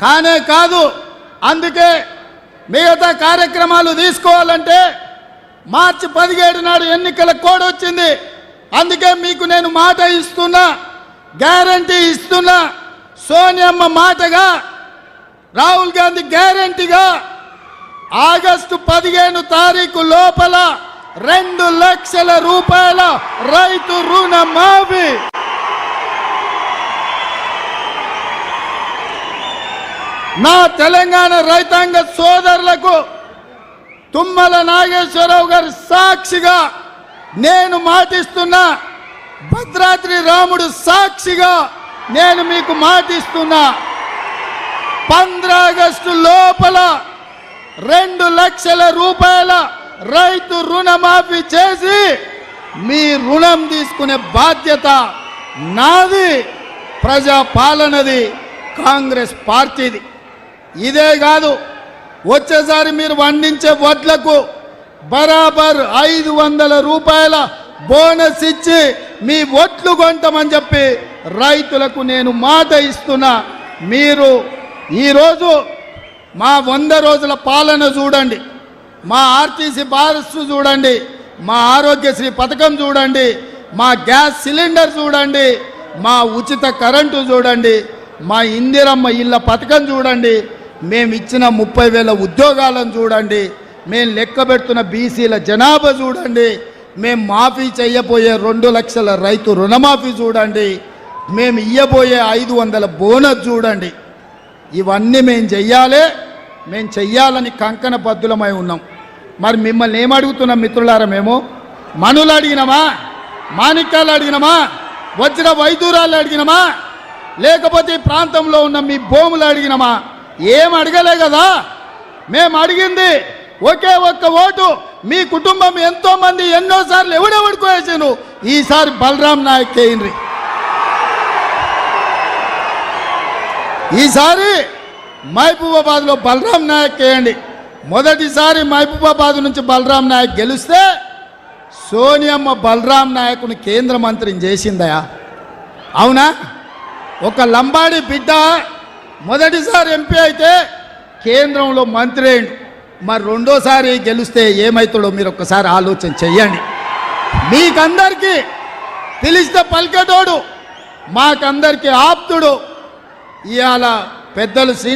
కానే కాదు. అందుకే మిగతా కార్యక్రమాలు తీసుకోవాలంటే మార్చి 17 నాడు ఎన్నికల కోడ్ వచ్చింది. అందుకే మీకు నేను మాట ఇస్తున్నా, గ్యారంటీ ఇస్తున్నా. సోనియమ్మ మాటగా, రాహుల్ గాంధీ గ్యారంటీగా ఆగస్టు 15 తారీఖు లోపల 2 లక్షల రూపాయల రైతు రుణమాఫీ. నా తెలంగాణ రైతాంగ సోదరులకు తుమ్మల నాగేశ్వరరావు గారి సాక్షిగా నేను మాటిస్తున్నా, భద్రాద్రి రాముడు సాక్షిగా నేను మీకు మాటిస్తున్నా, 15 ఆగస్టు లోపల 2 లక్షల రూపాయల రైతు రుణమాఫీ చేసి మీ రుణం తీసుకునే బాధ్యత నాది, ప్రజా పాలనది, కాంగ్రెస్ పార్టీది. ఇదే కాదు, వచ్చేసారి మీరు పండించే వడ్లకు బరాబర్ 500 రూపాయల బోనస్ ఇచ్చి మీ వడ్లు కొంటామని చెప్పి రైతులకు నేను మాట ఇస్తున్నా. మీరు ఈరోజు మా 100 రోజుల పాలన చూడండి, మా ఆర్టీసీ బస్సు చూడండి, మా ఆరోగ్యశ్రీ పథకం చూడండి, మా గ్యాస్ సిలిండర్ చూడండి, మా ఉచిత కరెంటు చూడండి, మా ఇందిరమ్మ ఇళ్ళ పథకం చూడండి, మేము ఇచ్చిన 30,000 ఉద్యోగాలను చూడండి, మేము లెక్క పెడుతున్న బీసీల జనాభా చూడండి, మేము మాఫీ చేయబోయే 2 లక్షల రైతు రుణమాఫీ చూడండి, మేము ఇయ్యబోయే 500 బోనస్ చూడండి. ఇవన్నీ మేము చెయ్యాలని కంకణ బద్దులమై ఉన్నాం. మరి మిమ్మల్ని ఏమడుగుతున్నాం మిత్రులారా? మేము మనులు అడిగినామా, మాణిక్యాలు అడిగినామా, వజ్ర వైదూరాలు అడిగినామా, లేకపోతే ఈ ప్రాంతంలో ఉన్న మీ భూములు అడిగినామా? ఏం అడగలే కదా. మేము అడిగింది ఒకే ఒక్క ఓటు. మీ కుటుంబం ఎంతో మంది ఎన్నోసార్లు ఎవడెవడుకోసాను, ఈసారి బలరాం నాయక్ కేయండి. ఈసారి మహబూబాబాద్లో బలరాం నాయక్ వేయండి. మొదటిసారి మహబూబాబాద్ నుంచి బలరాం నాయక్ గెలిస్తే సోనియమ్మ బలరాం నాయకుని కేంద్ర మంత్రిని చేసిందయా? అవునా? ఒక లంబాడి బిడ్డ మొదటిసారి ఎంపీ అయితే కేంద్రంలో మంత్రి అయ్యిండు. మరి రెండోసారి గెలిస్తే ఏమవుతాడో మీరు ఒక్కసారి ఆలోచన చెయ్యండి. మీకందరికీ పిలిస్తే పలికేటోడు, మాకందరికీ ఆప్తుడు. ఇవాళ పెద్దలు